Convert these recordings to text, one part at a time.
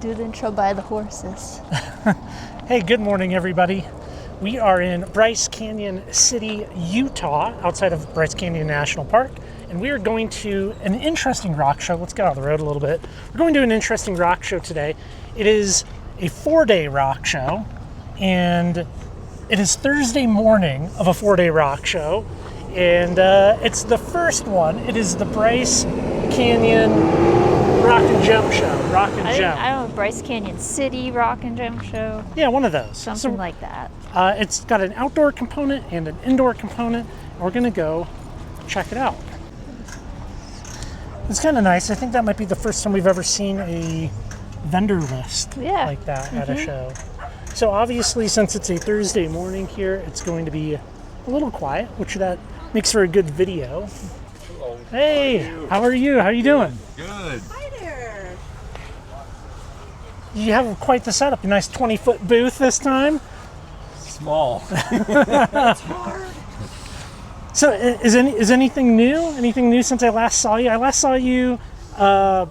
Do the intro by the horses. Hey, good morning, everybody. We are in Bryce Canyon City, Utah, outside of Bryce Canyon National Park, and we are going to an interesting rock show. Let's get out of the road a little bit. We're going to an interesting rock show today. It is a 4-day rock show, and it is Thursday morning of a 4-day rock show, and it's the first one. It is the Bryce Canyon Rock and Jump Show. Rock and Jump. I don't know, Bryce Canyon City Rock and Jump Show. Yeah, one of those. Something like that. It's got an outdoor component and an indoor component. We're going to go check it out. It's kind of nice. I think that might be the first time we've ever seen a vendor list like that at a show. So obviously, since it's a Thursday morning here, it's going to be a little quiet, which that makes for a good video. Hello. Hey, how are you? How are you doing? Good. Hi there. You have quite the setup. A nice 20-foot booth this time. Small. It's hard. So is anything new? Anything new since I last saw you? I last saw you, Cedar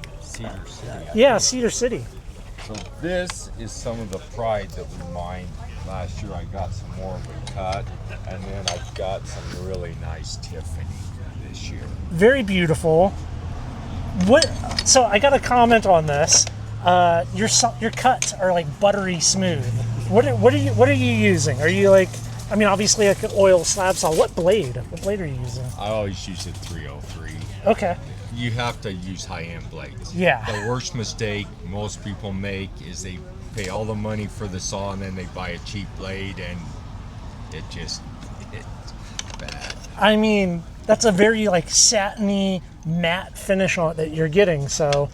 City. yeah, Cedar City. So this is some of the pride that we mined. Last year I got some more of a cut, and then I've got some really nice Tiffany this year. Very beautiful. So I got a comment on this. Your cuts are like buttery smooth. What are you using? Are you like? I mean, obviously like an oil slab saw. What blade? What blade are you using? I always use a 303. Okay. You have to use high-end blades. Yeah. The worst mistake most people make is they pay all the money for the saw and then they buy a cheap blade and it's bad. I mean, that's a very like satiny matte finish on it that you're getting. So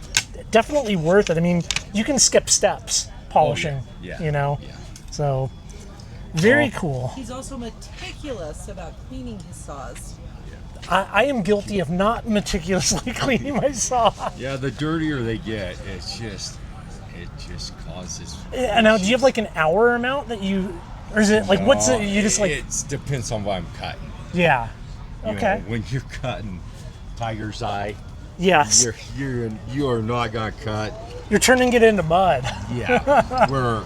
definitely worth it. I mean, you can skip steps polishing. Yeah. You know. Yeah. So very cool. He's also meticulous about cleaning his saws. I am guilty of not meticulously cleaning my saw. Yeah, the dirtier they get, it just causes. And now, do you have like an hour amount that you, or is it like what's it? You just like It depends on what I'm cutting. yeah. You Okay. know, when you're cutting tiger's eye, Yes. you are not gonna cut. You're turning it into mud. Yeah. Where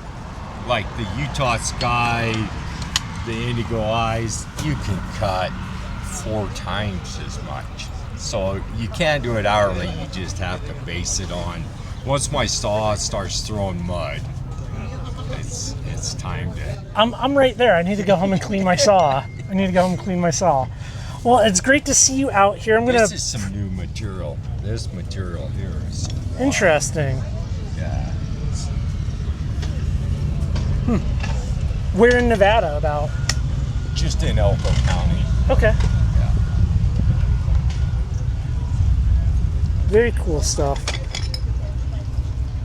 like the Utah sky, the indigo eyes, you can cut 4 times as much. So you can't do it hourly. You just have to base it on. Once my saw starts throwing mud, it's time to. I'm right there. I need to go home and clean my saw. Well, it's great to see you out here. This is some new material. This material here is Interesting. Yeah. Where in Nevada about? Just in Elko County. Okay. Yeah. Very cool stuff.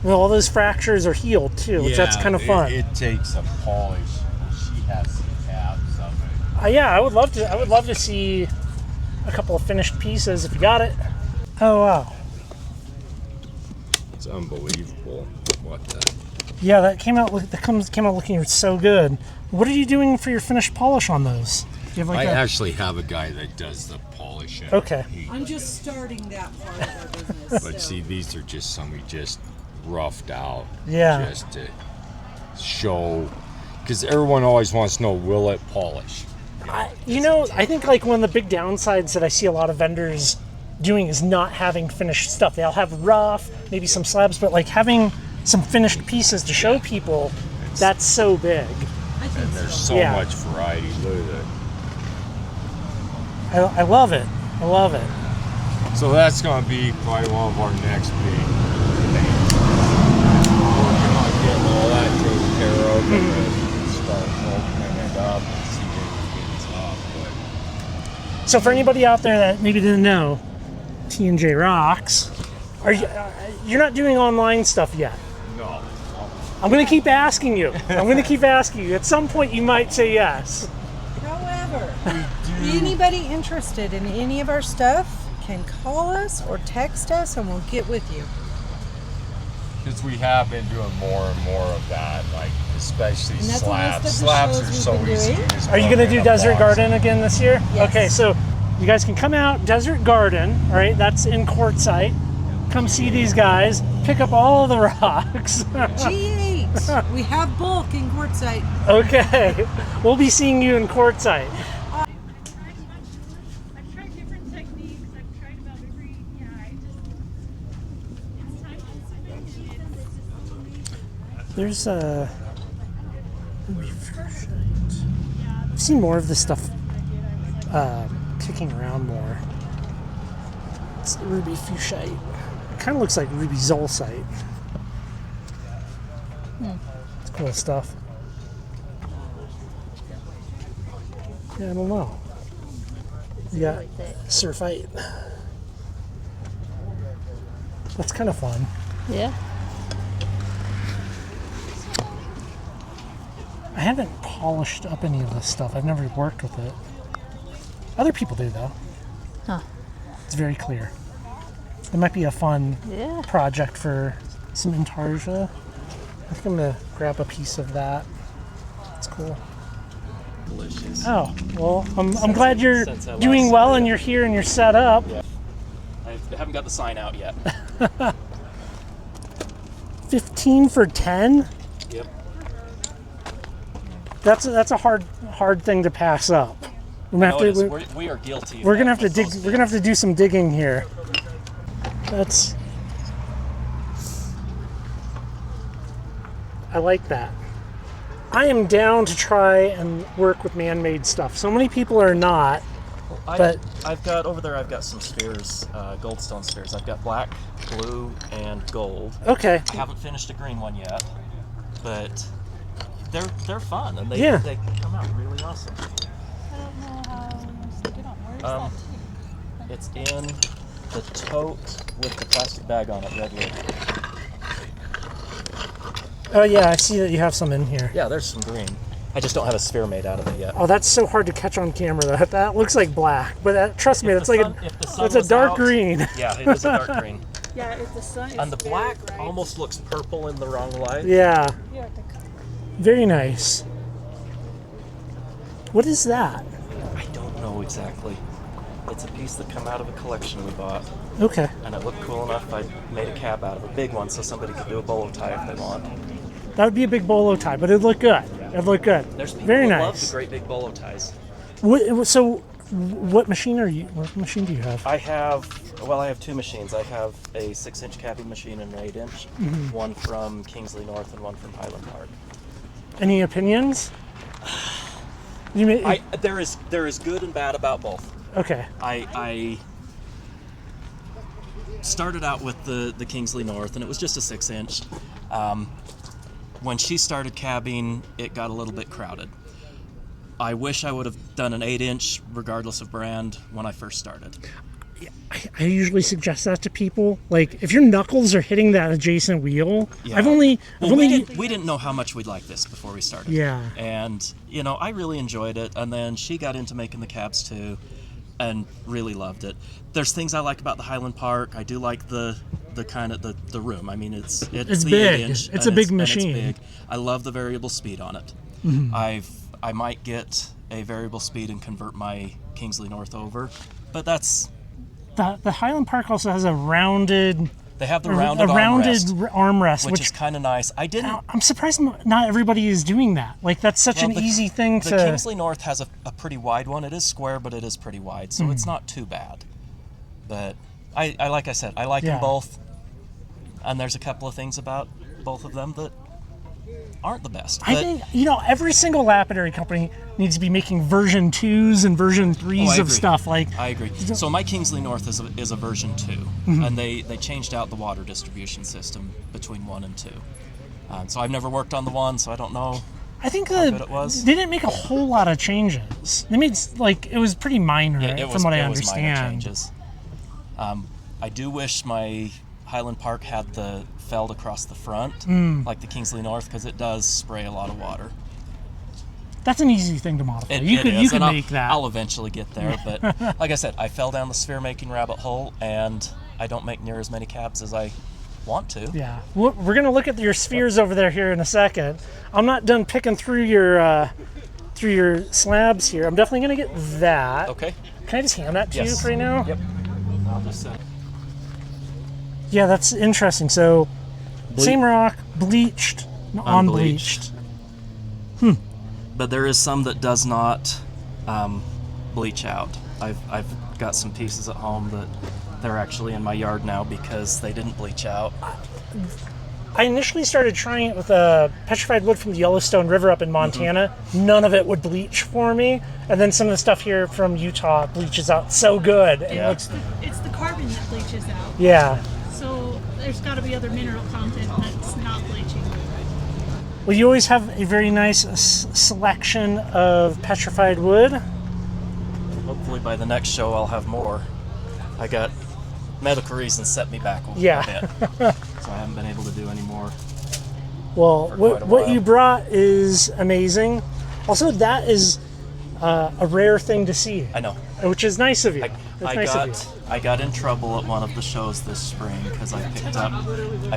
Well, all those fractures are healed too, which that's kind of fun. It takes a polish. She has some tabs of it. Yeah, I would love to see a couple of finished pieces if you got it. Oh wow. It's unbelievable what the. Yeah, that came out looking so good. What are you doing for your finished polish on those? Do you have like I actually have a guy that does the polishing. Okay. I'm just starting that part of our business. But see, these are just some we just roughed out. Yeah. Just to show, because everyone always wants to know, will it polish? I think like one of the big downsides that I see a lot of vendors doing is not having finished stuff. They'll have rough, maybe some slabs, but like having some finished pieces to show people, that's so big. I think And there's so Yeah. much variety. Look at it. I love it. I love it. So that's going to be probably one of our next big things. Working on getting all that taken care of and then start opening it up and see where it gets up. So for anybody out there that maybe didn't know, T&J Rocks, you're not doing online stuff yet. No. I'm going to keep asking you. At some point you might say yes. However, anybody interested in any of our stuff can call us or text us and we'll get with you. Because we have been doing more and more of that, like especially And that's a slabs. list of the Slabs shows are we've so been easy. doing. You just Are you put going to them in do a Desert box. Garden again this year? Yes. Okay, so you guys can come out, Desert Garden, all right? That's in Quartzsite. Come see these guys. pick up all the rocks. G8. We have bulk in quartzite. Okay, we'll be seeing you in quartzite. I've tried different techniques. I've tried about every, it's time consuming. There's a. I've seen more of this stuff kicking around more. It's the ruby fuchsite. It kind of looks like ruby zolsite. It's cool stuff. Yeah, I don't know. You got surfite. That's kind of fun. Yeah. I haven't polished up any of this stuff. I've never worked with it. Other people do, though. Huh. It's very clear. It might be a fun Yeah. project for some intarsia. I think I'm gonna grab a piece of that. It's cool. Delicious. Oh, well, I'm glad you're since I doing last well saw and you. you're here and you're set up. Yeah. I haven't got the sign out yet. 15 for 10? Yep. That's a hard thing to pass up. We're gonna No, have it is. to, We are guilty. we're gonna have to dig. We're gonna have to do some digging here. I like that. I am down to try and work with man-made stuff. So many people are not. But- I've got over there. I've got some spheres, goldstone spheres. I've got black, blue, and gold. Okay. I haven't finished a green one yet, but they're fun and they Yeah. they come out really awesome. I don't know how to stick it on. Where's Um, that It's in the tote with the plastic bag on it, red lid. Oh yeah, I see that you have some in here. Yeah, there's some green. I just don't have a sphere made out of it yet. Oh, that's so hard to catch on camera. That looks like black, but trust me, If that's the like sun- if the sun that's a was dark out- green. Yeah, it is a dark green. Yeah, if the sun is And the black very bright, almost looks purple in the wrong light. Yeah, you have to very nice. What is that? I don't know exactly. It's a piece that come out of a collection we bought, Okay. and it looked cool enough. I made a cap out of a big one so somebody could do a bolo tie if they want. That would be a big bolo tie, but it'd look good. It'd look good. There's people Very that love the nice. great big bolo ties. What machine are you? What machine do you have? I have two machines. I have a 6-inch cabbing machine and an 8-inch. Mm-hmm. One from Kingsley North and one from Highland Park. Any opinions? You may, There is good and bad about both. okay. I started out with the Kingsley North, and it was just a 6-inch. When she started cabbing, it got a little bit crowded. I wish I would have done an 8-inch, regardless of brand, when I first started. I usually suggest that to people. Like, if your knuckles are hitting that adjacent wheel, Yeah. I've only we didn't know how much we'd like this before we started. Yeah. And I really enjoyed it. And then she got into making the cabs too, and really loved it. There's things I like about the Highland Park. I do like the kind of the room. I mean, it's the big. 8-inch. It's and a big and machine. It's big. I love the variable speed on it. I might get a variable speed and convert my Kingsley North over, but that's the Highland Park also has a rounded they have the rounded armrest, armrest, which is kind of nice. I didn't. I'm surprised not everybody is doing that. Like, that's such Well, an easy thing The to. Kingsley North has a pretty wide one. It is square, but it is pretty wide, so it's not too bad. But I like I said, I like Yeah. them both, and there's a couple of things about both of them that aren't the best. I But- think every single lapidary company needs to be making version 2s and version 3s I of agree. stuff. Like, I agree. So my Kingsley North is a version 2, and they changed out the water distribution system between 1 and 2. So I've never worked on the 1, so I don't know. I think good it was. they didn't make a whole lot of changes. They made it was pretty minor, It from was, what I it was minor understand. changes. I do wish my Highland Park had the feld across the front, like the Kingsley North, because it does spray a lot of water. That's an easy thing to modify. It You could is, and make that. I'll eventually get there, but like I said, I fell down the sphere making rabbit hole, and I don't make near as many cabs as I want to. Yeah, we're gonna look at your spheres over there here in a second. I'm not done picking through your slabs here. I'm definitely gonna get that. Okay. Can I just hand that to you Yes. for right now? Yep. I'll just Yeah, that's interesting. So Same rock, bleached, unbleached. But there is some that does not bleach out. I've got some pieces at home that they're actually in my yard now because they didn't bleach out. I initially started trying it with petrified wood from the Yellowstone River up in Montana. None of it would bleach for me. And then some of the stuff here from Utah bleaches out so good. And Yeah. looks, It's the carbon that bleaches out. yeah. So there's got to be other mineral content that's not bleaching. Well, you always have a very nice selection of petrified wood. Hopefully by the next show I'll have more. I got medical reasons set me back a Yeah. bit. So I haven't been able to do any more. Well, For quite a what while. you brought is amazing. Also, that is a rare thing to see, I know. which is nice of you. I got in trouble at one of the shows this spring because I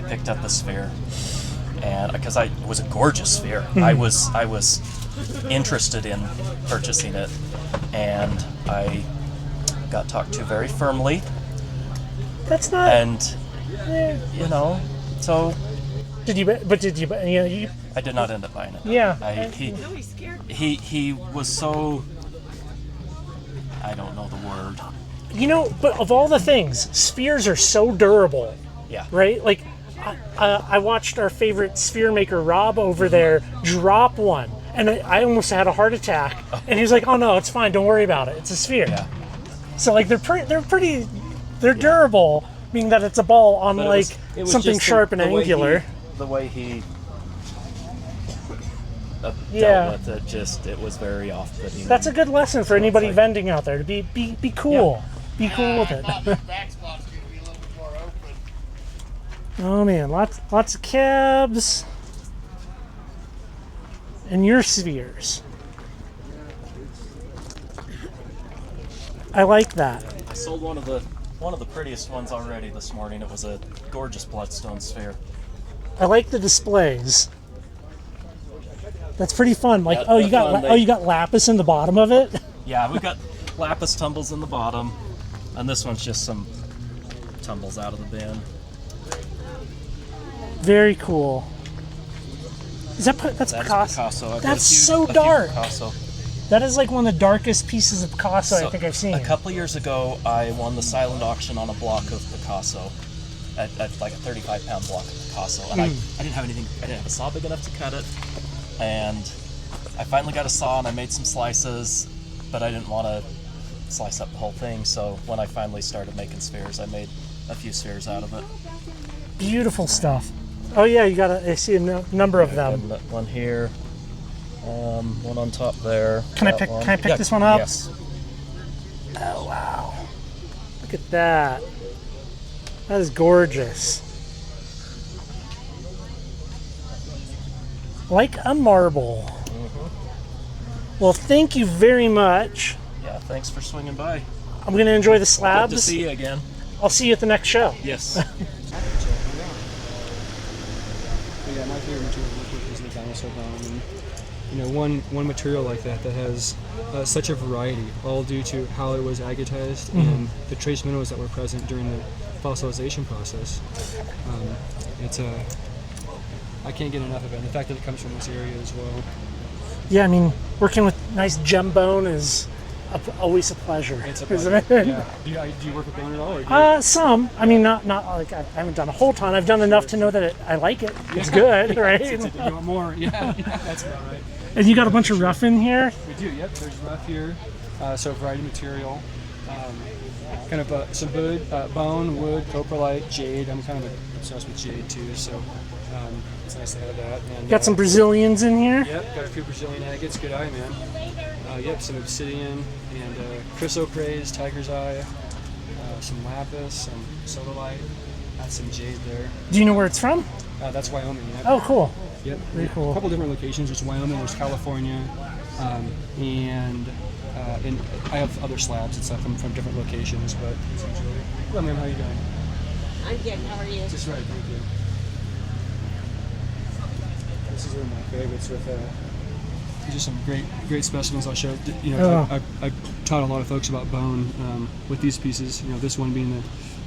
picked up a sphere, and because it was a gorgeous sphere. I was interested in purchasing it, and I got talked to very firmly, That's not. and so Did you? But did you? You I did not end up buying it. yeah. No, he's scared. He was so, I don't know the word. But of all the things, spheres are so durable, Yeah. right? Like, I watched our favorite sphere maker Rob over there drop one, and I almost had a heart attack. And he was like, "Oh no, it's fine. Don't worry about it. It's a sphere." Yeah. So like they're durable, meaning that it's a ball on But like it was something just sharp and the way angular. The way he Yeah. dealt with it, it was very off-putting. That's a good lesson for anybody like- vending out there to be cool. Be cool with it. Oh man, lots of cabs and your spheres. I like that. I sold one of the prettiest ones already this morning. It was a gorgeous bloodstone sphere. I like the displays. That's pretty fun. Like, Yeah, you got lapis in the bottom of it. Yeah, we've got lapis tumbles in the bottom, and this one's just some tumbles out of the bin. Very cool. Is that's That is Picasso? Picasso. I've got That's a few, so a few dark. Picasso. That is like one of the darkest pieces of Picasso I So, think I've seen. A couple years ago, I won the silent auction on a block of Picasso, at like a 35-pound block of Picasso, and I didn't have anything. I didn't have a saw big enough to cut it, and I finally got a saw and I made some slices, but I didn't want to slice up the whole thing. So when I finally started making spheres, I made a few spheres out of it. Beautiful stuff. Oh yeah, I see a number of them. And one here, one on top there. Can I that pick- one. can I pick Yeah, this one up? Yes. Oh wow. Look at that. That is gorgeous. Like a marble. Well, thank you very much. Yeah. Thanks for swinging by. I'm going to enjoy the Good slabs. to see you again. I'll see you at the next show. Yes. But yeah, my favorite material to work with is the dinosaur bone. And, one material like that has such a variety, all due to how it was agatized and the trace minerals that were present during the fossilization process. I can't get enough of it. And the fact that it comes from this area as well. Yeah, I mean, working with nice gem bone is always a pleasure, It's a isn't pleasure. it? Yeah. Do you work with bone at all? Or do you, Some. I mean, not like I haven't done a whole ton. I've done enough to know that I like it. It's good, right? you want more? Yeah, that's about right. And you got a bunch of rough in here. We do, yep. There's rough here, so a variety of material. Kind of some wood, bone, wood, coprolite, jade. I'm kind of obsessed with jade too, so it's nice to have that. And, Got some Brazilians in here. Yep, got a few Brazilian agates. Good eye, man. Yep, some obsidian and chrysoprase, tiger's eye, some lapis, some sodalite, and some jade there. Do you know where it's from? That's Wyoming. Yep. Oh, cool. Yep. Very cool. A couple different locations. There's Wyoming, there's California, and I have other slabs and stuff from different locations. But hello, ma'am. How you doing? I'm good. How are you? Just right. Thank you. This is one of my favorites with just some great specimens. I'll show. Oh. I taught a lot of folks about bone with these pieces. This one being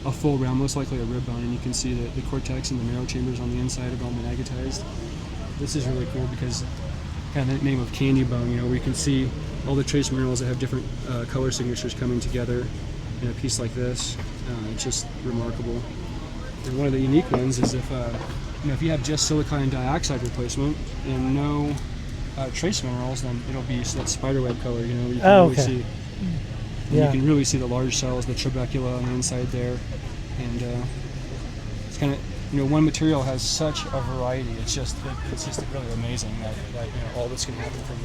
a full round, most likely a rib bone, and you can see the cortex and the marrow chambers on the inside have all been agatized. This is really cool because kind of the name of candy bone, you know, where you can see all the trace minerals that have different color signatures coming together in a piece like this. It's just remarkable. And one of the unique ones is if if you have just silicon dioxide replacement and no trace minerals, then it'll be that spiderweb color. You know, you can really see. You can really see the large cells, the trabecula on the inside there, and it's kind of, you know, one material has such a variety. It's just really amazing that all this can happen from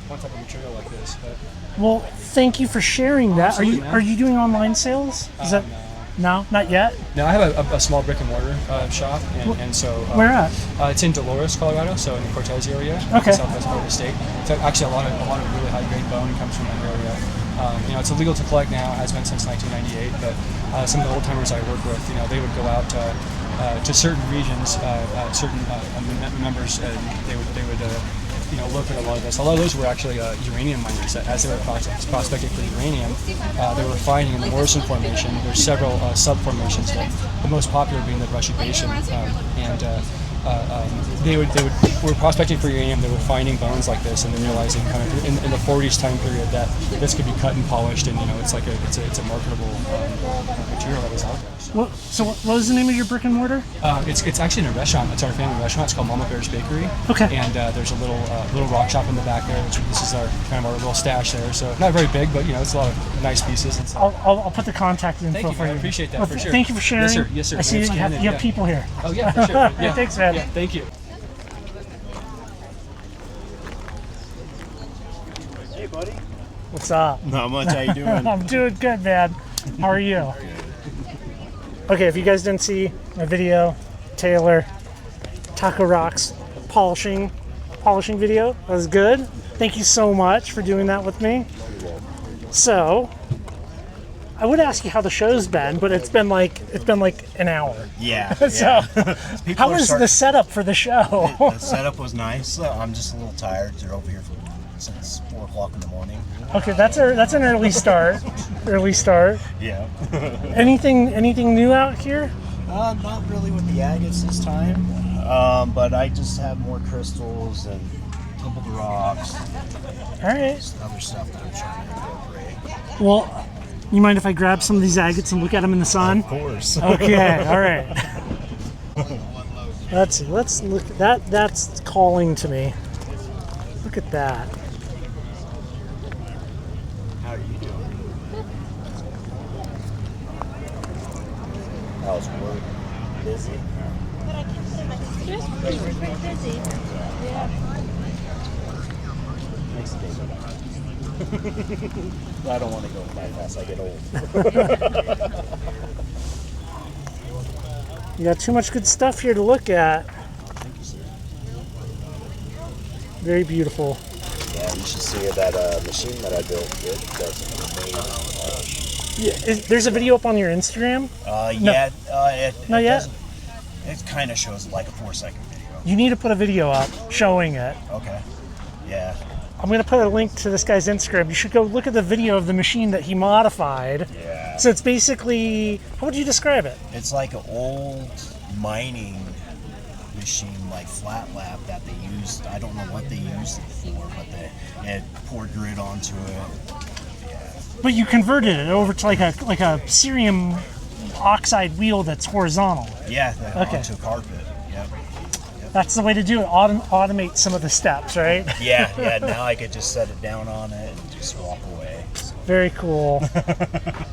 one type of material like this. But, well, thank you for sharing that. Absolutely, Are you doing online sales? Is that no, not yet. No, I have a small brick and mortar shop, and so where at? It's in Dolores, Colorado, so in the Cortez area, okay. Southwest part of the state. So actually, a lot of really high grade bone comes from that area. You know, it's illegal to collect now, has been since 1998. But some of the old timers I work with, you know, they would go out to certain regions, certain members, and they would you know, look at a lot of this. A lot of those were actually uranium miners. As they were prospecting for uranium, they were finding in the Morrison Formation. There's several sub-formations, the most popular being the Brushy Basin, and they were prospecting for uranium. They were finding bones like this, and then realizing kind of in the 40s time period that this could be cut and polished, and you know, it's a marketable material that was out there. So what was the name of your brick and mortar? It's actually in a restaurant. It's our family restaurant. It's called Mama Bear's Bakery. Okay. And there's a little rock shop in the back there. This is our little stash there. So not very big, but you know, it's a lot of nice pieces. And so. I'll put the contact info Thank you, for you. I appreciate that, for sure. Thank you for sharing. Yes, sir. Yes, sir. I see that you have people here. Oh yeah, for sure. Yeah. Thanks, man. Yeah, thank you. Hey, buddy. What's up? Not much. How you doing? I'm doing good, man. How are you? Okay, if you guys didn't see my video, Taylor, TacoRocks polishing video, that was good. Thank you so much for doing that with me. So, I would ask you how the show's been, but it's been like an hour. Yeah. So, how was the setup for the show? The setup was nice. I'm just a little tired. They're over here since 4 o'clock in the morning. Okay, that's an early start. Early start. Yeah. Anything new out here? Not really with the agates this time, but I just have more crystals and tumbled rocks. All right. Just other stuff that I'm trying to incorporate. Well, you mind if I grab some of these agates and look at them in the sun? Of course. Okay. All right. Let's see. Let's look at that. That's calling to me. Look at that. How are you doing? How's work? Busy? Just pretty busy. Yeah. Makes the day go by. I don't want to go by fast. I get old. You got too much good stuff here to look at. Thank you, sir. Very beautiful. Yeah, you should see that machine that I built. It does amazing. Yeah, there's a video up on your Instagram? Yeah. Not yet? It kind of shows like a 4-second video. You need to put a video up showing it. Okay. Yeah. I'm going to put a link to this guy's Instagram. You should go look at the video of the machine that he modified. Yeah. So it's basically, how would you describe it? It's like an old mining machine, like flat lap that they used. I don't know what they used it for, but it poured grit onto it. Yeah. But you converted it over to like a cerium oxide wheel that's horizontal. Yeah, Okay. onto a carpet. Yep. That's the way to do it. Automate some of the steps, right? Yeah. Now I could just set it down on it and just walk away. Very cool.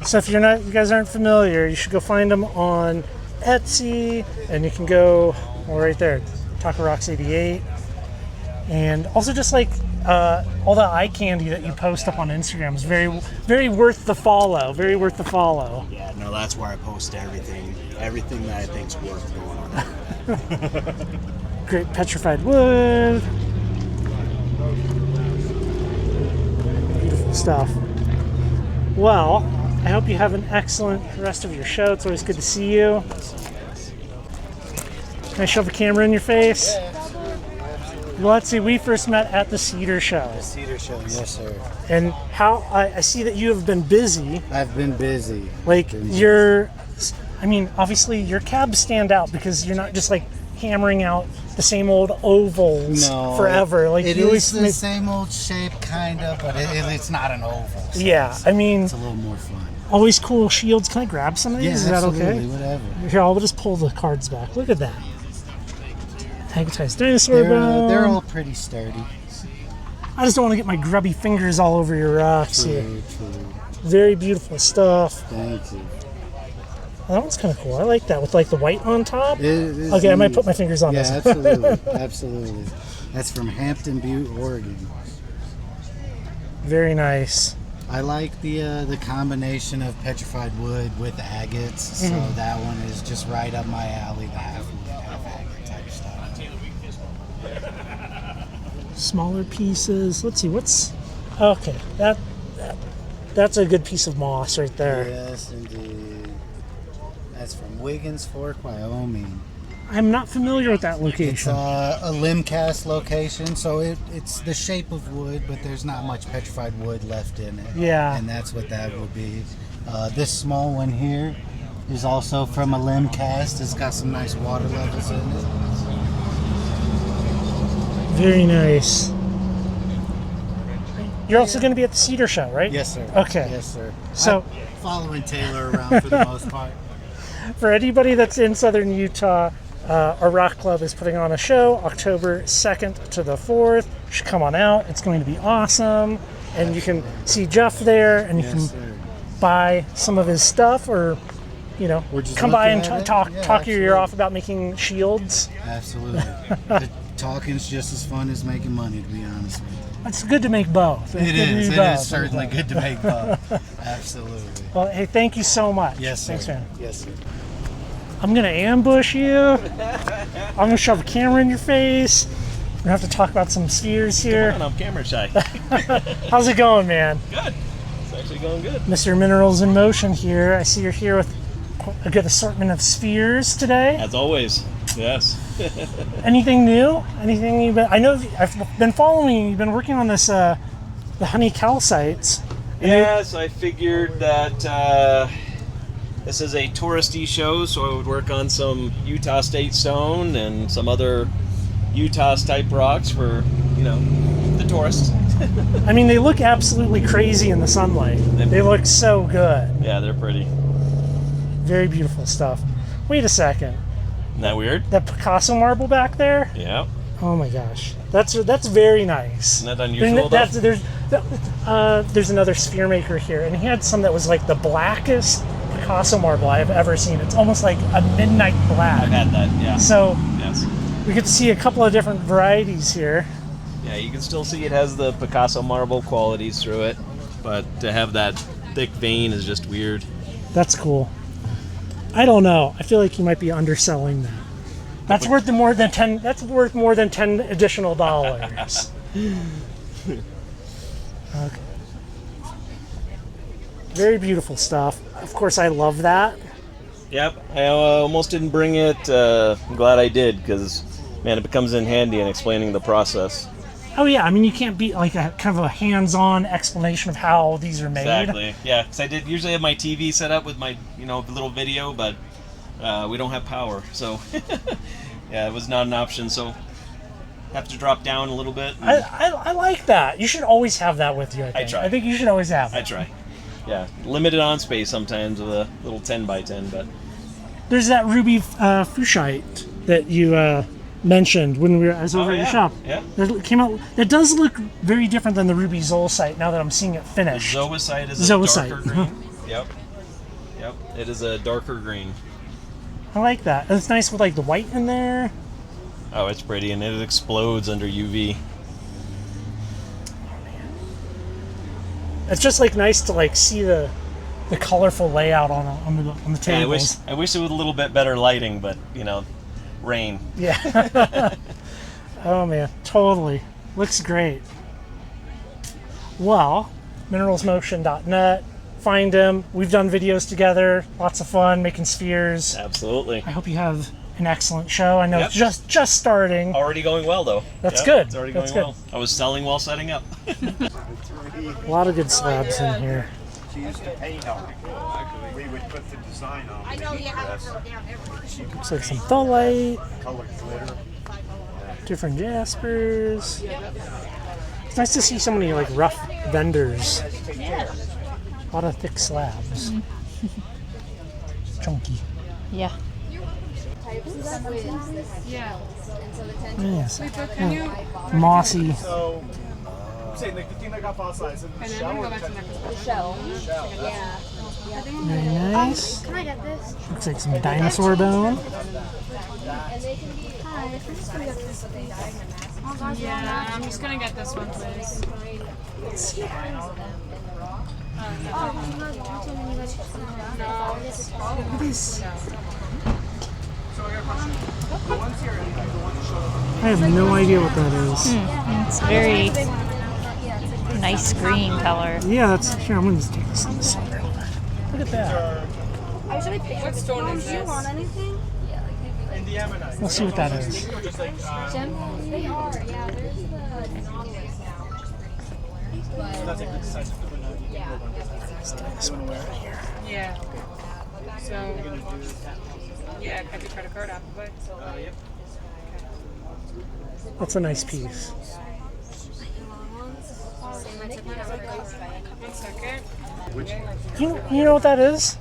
So if you guys aren't familiar, you should go find them on Etsy, and you can go right there, TacoRocks 88, and also just like all the eye candy that you post up on Instagram is very, very worth the follow. Very worth the follow. Yeah, no, that's where I post everything that I think's worth going on. Great petrified wood. Beautiful stuff. Well, I hope you have an excellent rest of your show. It's always good to see you. Can I shove a camera in your face? Well, let's see. We first met at the Cedar Show. The Cedar Show, yes, sir. And how I see that you have been busy. I've been busy. Like you're, I mean, obviously your cabs stand out because you're not just like hammering out the same old ovals forever. Like it you is always the same old shape, kind of, but it's not an oval. So yeah, I mean, it's a little more fun. Always cool shields. Can I grab some of these? Yeah, Is that absolutely, okay? Whatever. Here, I'll just pull the cards back. Look at that. Tagatized dinosaur bone. They're all pretty sturdy. I just don't want to get my grubby fingers all over your rocks here. True. Very beautiful stuff. Thank you. Oh, that one's kind of cool. I like that with like the white on top. Okay, neat. I might put my fingers on this. Yeah, absolutely. Absolutely. That's from Hampton Butte, Oregon. Very nice. I like the combination of petrified wood with agates, so that one is just right up my alley, the half wood, half agate type style. Smaller pieces. Let's see, what's... Okay, that's a good piece of moss right there. Yes, indeed. That's from Wiggins Fork, Wyoming. I'm not familiar with that location. It's a limb cast location, so it's the shape of wood, but there's not much petrified wood left in it. Yeah. And that's what that would be. This small one here is also from a limb cast. It's got some nice water levels in it. Very nice. You're also going to be at the Cedar Show, right? Yes, sir. Okay. Yes, sir. So, I'm following Taylor around for the most part. For anybody that's in southern Utah, our rock club is putting on a show October 2nd to the 4th. You should come on out. It's going to be awesome. And you can see Jeff there, and you can buy some of his stuff, or come by and talk your ear off about making shields. Absolutely. The talking's just as fun as making money, to be honest with you. It's good to make both. It is certainly good to make both. Absolutely. Well, hey, thank you so much. Yes, sir. Thanks, man. Yes, sir. I'm going to ambush you. I'm going to shove a camera in your face. We're going to have to talk about some spheres here. Come on, I'm camera shy. How's it going, man? Good. It's actually going good. Mr. Minerals in Motion here. I see you're here with a good assortment of spheres today. As always, yes. Anything new? Anything you've been... I know I've been following you. You've been working on this, the honey calcites. Yes, I figured that this is a touristy show, so I would work on some Utah State stone and some other Utah type rocks for, the tourists. I mean, they look absolutely crazy in the sunlight. They look so good. Yeah, they're pretty. Very beautiful stuff. Wait a second. Isn't that weird? That Picasso marble back there? Yeah. Oh my gosh. That's very nice. Isn't that unusual? There's another sphere maker here, and he had some that was like the blackest Picasso marble I have ever seen. It's almost like a midnight black. I've had that, yeah. So yes. We get to see a couple of different varieties here. Yeah, you can still see it has the Picasso marble qualities through it, but to have that thick vein is just weird. That's cool. I don't know. I feel like you might be underselling that. That's worth more than 10. That's worth more than $10 additional. Okay. Very beautiful stuff. Of course, I love that. Yep. I almost didn't bring it. I'm glad I did, because man, it comes in handy in explaining the process. Oh yeah, I mean you can't beat like a kind of a hands-on explanation of how these are made. Exactly. Yeah, because I did usually have my TV set up with my little video, but we don't have power, so yeah, it was not an option. So have to drop down a little bit. I like that. You should always have that with you. I think. I think you should always have it. I try. Yeah, limited on space sometimes with a little 10x10, but there's that ruby fuchsite that you mentioned when I was over at your shop. Yeah. That came out. It does look very different than the ruby zoisite now that I'm seeing it finished. The zoisite is a darker green. Yep. It is a darker green. I like that. It's nice with like the white in there. Oh, it's pretty, and it explodes under UV. It's just like nice to like see the colorful layout on the tables. Yeah, I wish it was a little bit better lighting, but rain. Yeah. Oh man, totally. Looks great. Well, mineralsmotion.net. Find him. We've done videos together. Lots of fun making spheres. Absolutely. I hope you have an excellent show. I know it's just starting. Already going well, though. That's good. It's already That's going good. well. I was selling while setting up. A lot of good slabs in here. She used to paint on it. We would put the design on. I know you have to go down everywhere. Looks like some tholite, Colored glitter. different jaspers. It's nice to see so many like rough vendors. A lot of thick slabs. Chunky. Yeah. Yeah. Yes. Mossy. So, say the thing that got fossilized in the shell. The shell. Yeah. Very nice. Can I get this? Looks like some dinosaur bone. Yeah, I'm just gonna get this one, please. Look at this. I have no idea what that is. It's very nice green color. Yeah, that's here. I'm gonna just take this. Look at that. What stone is this? Do you want anything? Let's see what that is. They are, yeah. There's the non-waste now. That's a good size. This one over here. Yeah. So, yeah, have your credit card Apple Pay? Yep. That's a nice piece. One second. You know what that is?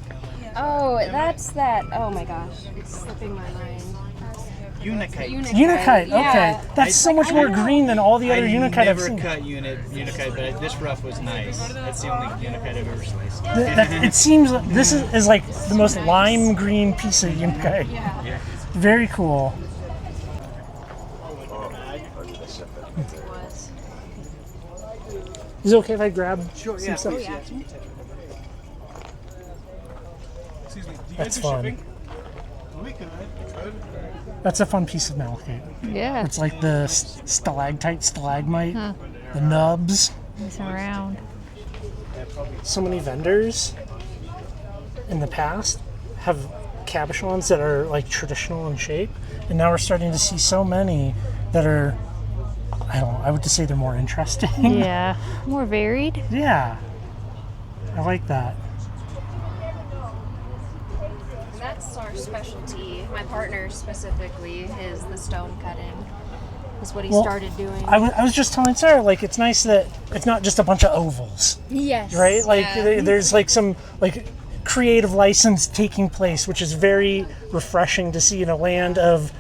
Oh, that's that. Oh my gosh. It's slipping my mind. Unikite. Unakite. Okay, Yeah. that's so much more green than all the other Unakite I've never seen. cut Unikite, but this rough was nice. That's the only Unikite I've ever sliced. It seems this is like the most lime green piece of Unakite. Yeah. Very cool. Is it okay if I grab some stuff? Excuse me. Do you That's guys do fun. shipping? We could. That's a fun piece of malachite. Yeah. It's like the stalactite, stalagmite, the nubs. It's around. So many vendors in the past have cabochons that are like traditional in shape, and now we're starting to see so many that are, I would just say they're more interesting. Yeah. More varied. Yeah. I like that. And that's our specialty. My partner specifically is the stone cutting. Is what he Well, started doing. I was just telling Sarah, like, it's nice that it's not just a bunch of ovals. Yes. Right? Like, Yeah. there's like some like creative license taking place, which is very refreshing to see in a land of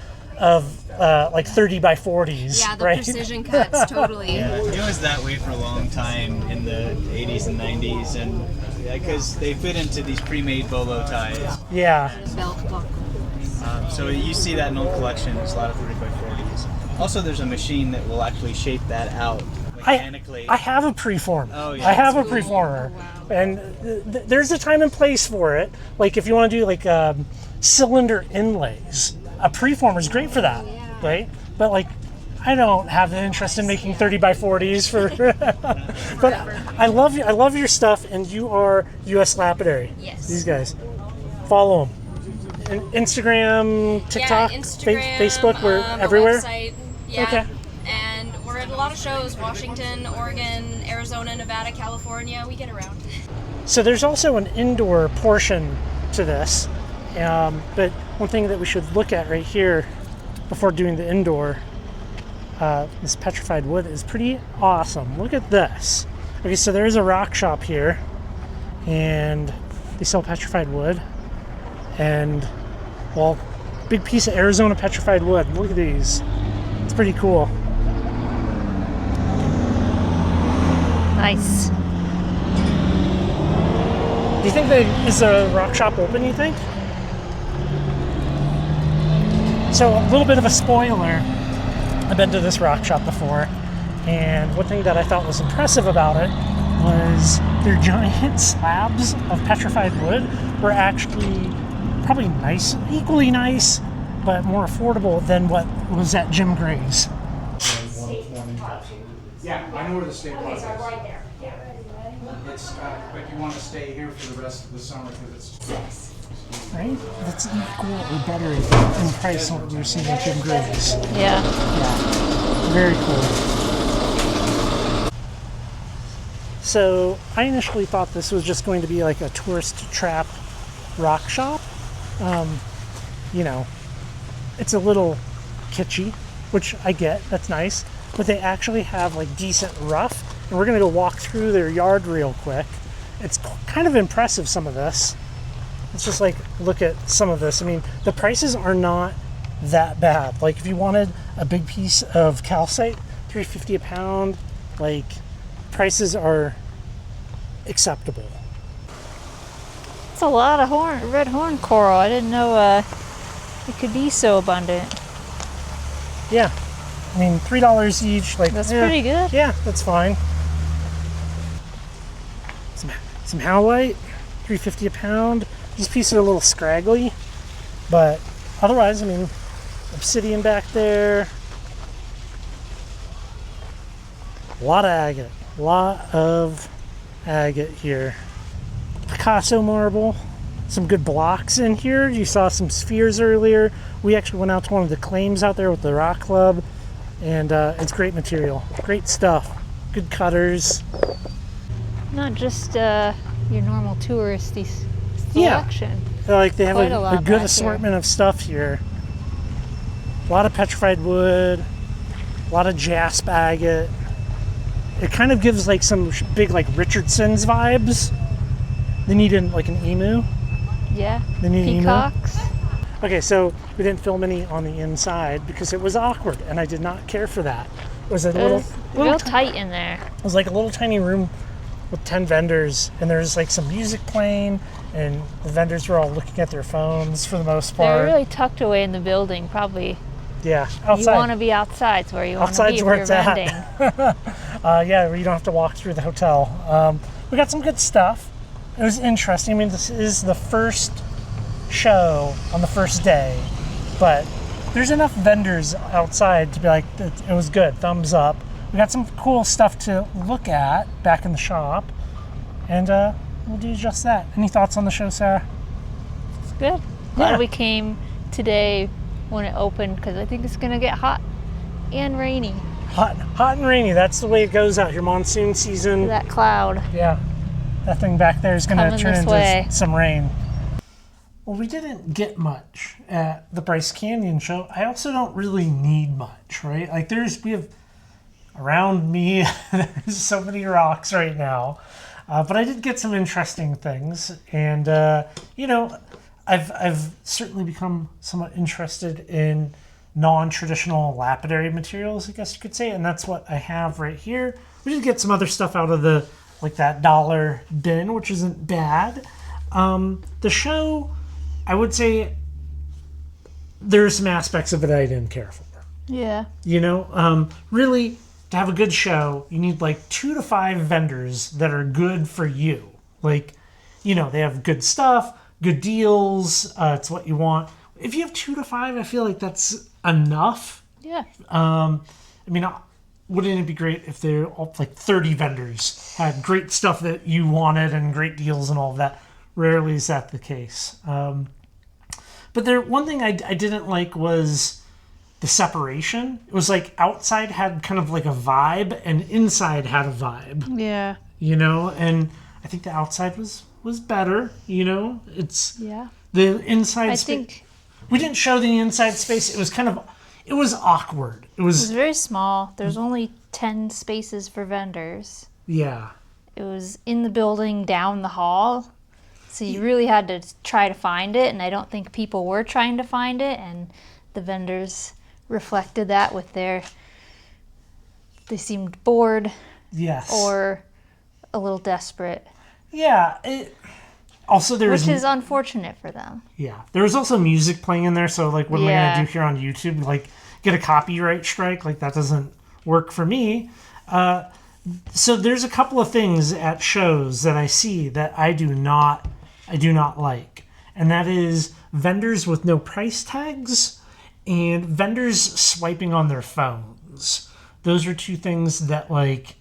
like 30 by 40s. Yeah, the right? precision cuts, totally. Yeah, it was that way for a long time in the 80s and 90s, and because they fit into these pre-made bolo ties. Yeah. Belt buckle. So you see that in old collections, a lot of 30 by 40s. Also, there's a machine that will actually shape that out mechanically. I have a preform. Oh, yeah. I have a preformer, and there's a time and place for it. Like if you want to do like cylinder inlays, a preformer is great for that, right? But like, I don't have the interest in making 30 by 40s for. But I love your stuff, and you are US Lapidary. Yes. These guys, follow them. Instagram, TikTok, Yeah, Instagram, Facebook, we're the everywhere. Website. Yeah. Okay. And we're at a lot of shows: Washington, Oregon, Arizona, Nevada, California. We get around. So there's also an indoor portion to this, but one thing that we should look at right here before doing the indoor, this petrified wood is pretty awesome. Look at this. Okay, so there is a rock shop here, and they sell petrified wood, and well, big piece of Arizona petrified wood. Look at these. It's pretty cool. Nice. Do you think is the rock shop open, you think? So a little bit of a spoiler, I've been to this rock shop before, and one thing that I thought was impressive about it was their giant slabs of petrified wood were actually probably nice, equally nice, but more affordable than what was at Jim Gray's. Yeah, I know where the state park is. Right there. Yeah. It's, but you want to stay here for the rest of the summer because it's right? That's equal or better in price than what we were seeing at Jim Gray's. Yeah. Yeah. Very cool. So I initially thought this was just going to be like a tourist trap rock shop. You know, it's a little kitschy, which I get, that's nice, but they actually have like decent rough, and we're gonna go walk through their yard real quick. It's kind of impressive, some of this. Let's just like look at some of this. I mean, the prices are not that bad. Like if you wanted a big piece of calcite, $3.50 a pound, like prices are acceptable. It's a lot of red horn coral. I didn't know it could be so abundant. Yeah, I mean $3 each. Like that's pretty good. Yeah, that's fine. Some howlite, $3.50 a pound. These pieces are a little scraggly, but otherwise, I mean, obsidian back there. A lot of agate. A lot of agate here. Picasso marble. Some good blocks in here. You saw some spheres earlier. We actually went out to one of the claims out there with the rock club, and it's great material. Great stuff. Good cutters. Not just your normal touristy selection. Yeah, like they have Quite a good assortment of stuff here. A lot of petrified wood, a lot of jasp agate. It kind of gives like some big like Richardson's vibes. They needed like an emu. Yeah. They need peacocks. Okay, so we didn't film any on the inside because it was awkward, and I did not care for that. It was real tight in there. It was like a little tiny room with 10 vendors, and there was like some music playing, and the vendors were all looking at their phones for the most part. They're really tucked away in the building, probably. Yeah, outside. You want to be outside, so where you want to be if where you're it's vending. Yeah, where you don't have to walk through the hotel. We got some good stuff. It was interesting. I mean, this is the first show on the first day, but there's enough vendors outside to be like, it was good, thumbs up. We got some cool stuff to look at back in the shop, and we'll do just that. Any thoughts on the show, Sarah? It's good. Glad we came today when it opened, because I think it's going to get hot and rainy. Hot and rainy. That's the way it goes out here. Monsoon season. That cloud. Yeah. That thing back there is going to turn into way. some rain. Well, we didn't get much at the Bryce Canyon show. I also don't really need much, right? Like we have around me, there's so many rocks right now. But I did get some interesting things. And, you know, I've certainly become somewhat interested in non-traditional lapidary materials, I guess you could say. And that's what I have right here. We did get some other stuff out of the like that dollar bin, which isn't bad. The show, I would say there's some aspects of it I didn't care for. Yeah. You know, really, to have a good show, you need like 2 to 5 vendors that are good for you. Like, you know, they have good stuff, good deals, it's what you want. If you have 2 to 5, I feel like that's enough. Yeah. I mean, wouldn't it be great if there all like 30 vendors had great stuff that you wanted and great deals and all of that? Rarely is that the case. But one thing I didn't like was the separation. It was like outside had kind of like a vibe and inside had a vibe. Yeah. You know, and I think the outside was better, you know? It's the inside space. We didn't show the inside space. It was awkward. It was very small. There's only 10 spaces for vendors. Yeah. It was in the building down the hall. So you really had to try to find it, and I don't think people were trying to find it, and the vendors reflected that with they seemed bored. Yes. Or a little desperate. Yeah. Which is unfortunate for them. Yeah. There was also music playing in there, so like what am I going to do here on YouTube? Like get a copyright strike? Like that doesn't work for me. So there's a couple of things at shows that I see that I do not like. And that is vendors with no price tags and vendors swiping on their phones. Those are two things that like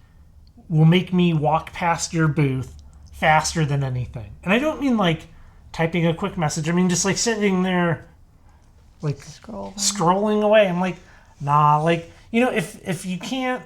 will make me walk past your booth faster than anything. And I don't mean like typing a quick message. I mean, just like sitting there, like scrolling away. I'm like, nah, like, you know, if you can't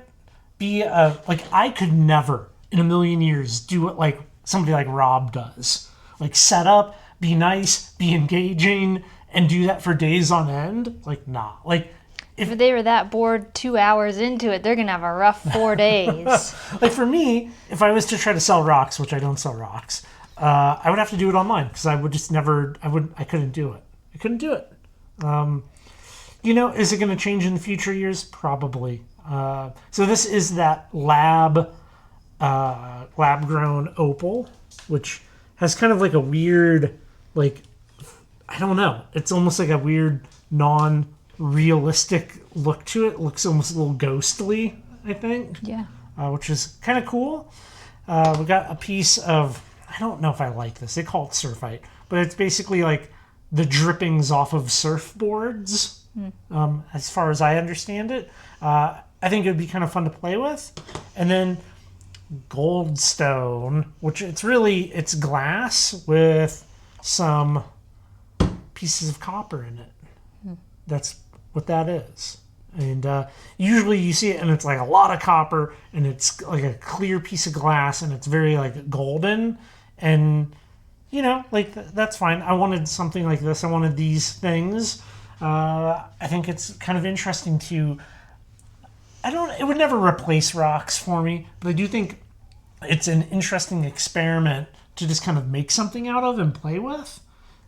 be like, I could never in a million years do it like somebody like Rob does. Like, set up, be nice, be engaging, and do that for days on end. Like, nah. Like, if they were that bored 2 hours into it, they're going to have a rough 4 days. Like, for me, if I was to try to sell rocks, which I don't sell rocks, I would have to do it online because I would just never, I couldn't do it. I couldn't do it. You know, is it going to change in the future years? Probably. So this is that lab grown opal, which has kind of like a weird, like, I don't know. It's almost like a weird non-realistic look to it. It looks almost a little ghostly, I think. Yeah. Which is kind of cool. We got a piece of, I don't know if I like this. They call it surfite, but it's basically like the drippings off of surfboards, as far as I understand it. I think it would be kind of fun to play with. And then goldstone, which it's glass with some pieces of copper in it. That's what that is. And usually you see it and it's like a lot of copper and it's like a clear piece of glass and it's very like golden, and you know, like, that's fine. I wanted something like this. I wanted these things. I think it's kind of interesting to, it would never replace rocks for me, but I do think it's an interesting experiment to just kind of make something out of and play with.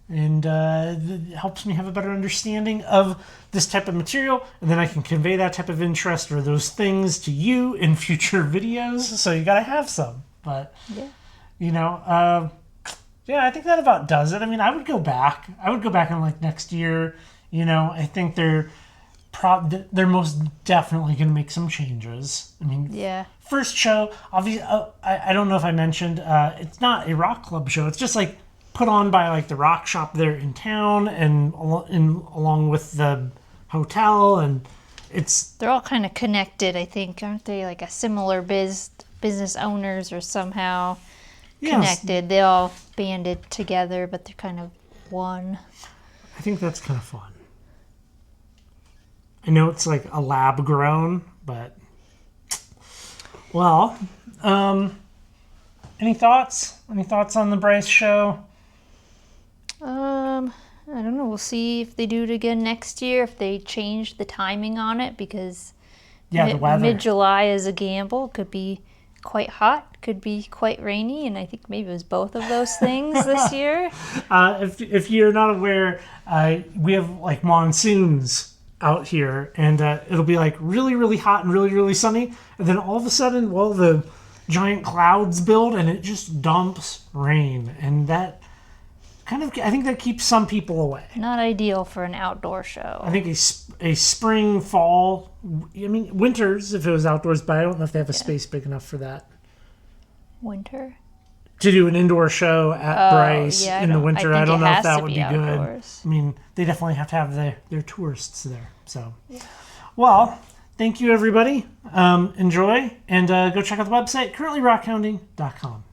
And it helps me have a better understanding of this type of material, and then I can convey that type of interest or those things to you in future videos. So you got to have some. But, you know, yeah, I think that about does it. I mean, I would go back. In like next year. You know, I think they're most definitely going to make some changes. I mean, first show, obviously, I don't know if I mentioned, it's not a rock club show. It's just like put on by like the rock shop there in town and along with the hotel, and they're all kind of connected, I think, aren't they? Like a similar business owners or somehow connected. They all banded together, but they're kind of one. I think that's kind of fun. I know it's like a lab grown, but well, any thoughts? Any thoughts on the Bryce show? I don't know. We'll see if they do it again next year, if they change the timing on it, because the weather. Mid-July is a gamble. Could be quite hot, could be quite rainy, and I think maybe it was both of those things this year. If you're not aware, we have like monsoons out here, and it'll be like really, really hot and really, really sunny, and then all of a sudden, well, the giant clouds build and it just dumps rain, and that I think that keeps some people away. Not ideal for an outdoor show. I think a spring, fall, I mean, winters if it was outdoors, but I don't know if they have a space big enough for that. Winter? To do an indoor show at Bryce in the winter, I don't know if that would be outdoors. good. I mean, they definitely have to have their tourists there. So, well, thank you everybody. Enjoy, and go check out the website, currentlyrockhounding.com.